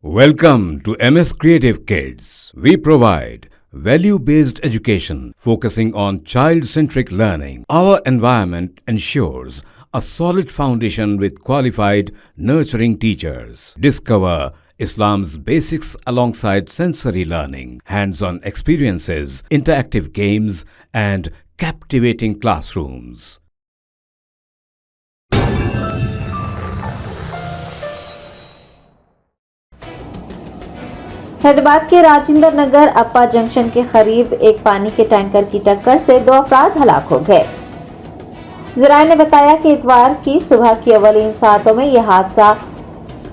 Welcome to MS Creative Kids. We provide value-based education focusing on child-centric learning. Our environment ensures a solid foundation with qualified, nurturing teachers. Discover Islam's basics alongside sensory learning, hands-on experiences, interactive games, and captivating classrooms. Hyderabad के राजेंद्र नगर अप्पा junction के करीब एक पानी के tanker की टक्कर से 2 अफराद हलाक हो गए। जराये ने बताया कि इतवार की सुबह की अवलीन सातों में यह हादसा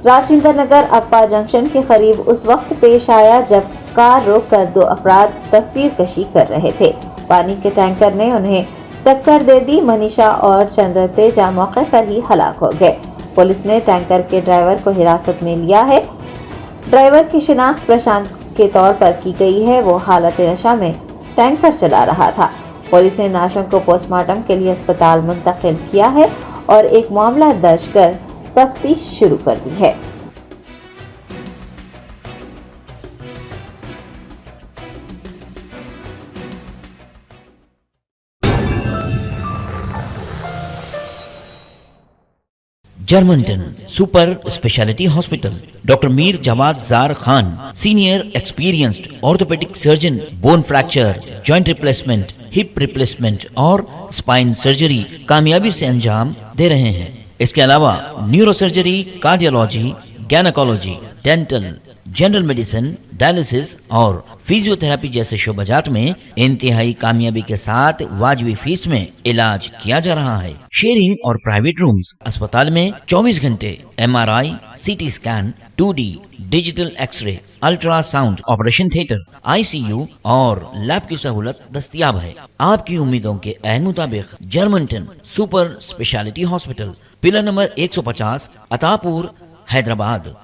राजेंद्र नगर अप्पा जंक्शन के करीब उस वक्त पेश आया जब कार रोककर 2 अफराद तस्वीर कशी कर रहे थे। पानी के टैंकर ने उन्हें टक्कर दे दी। मनीषा और चंद्र तेजा मौके पर ही हलाक हो गए। पुलिस ने टैंकर के ड्राइवर को हिरासत में लिया है। ड्राइवर की शिनाख्त प्रशांत के तौर पर की गई है। वो हालत नशा में टैंकर चला रहा था। पुलिस ने नाशों को पोस्टमार्टम के लिए अस्पताल मुंतकिल किया है और एक मामला दर्ज कर तफ्तीश शुरू कर दी है। Germanton super speciality hospital, doctor Mir Jawad Jar Khan, senior experienced orthopaedic surgeon, bone fracture, joint replacement, hip replacement और स्पाइन सर्जरी कामयाबी से अंजाम दे रहे हैं। इसके अलावा neuro surgery, cardiology, gynaecology, dental, general medicine, dialysis और फिजियोथेरेपी जैसे शोबाजात में इंतहाई कामयाबी के साथ वाजिबी फीस में इलाज किया जा रहा है। शेयरिंग और प्राइवेट रूम्स। अस्पताल में 24 घंटे MRI, CT scan, 2D digital x-ray, ultrasound, operation theatre, ICU और लैब की सहूलत दस्तयाब है। आपकी उम्मीदों के ऐन मुताबिक Germanton super speciality hospital, pillar number 150, Attapur, Hyderabad.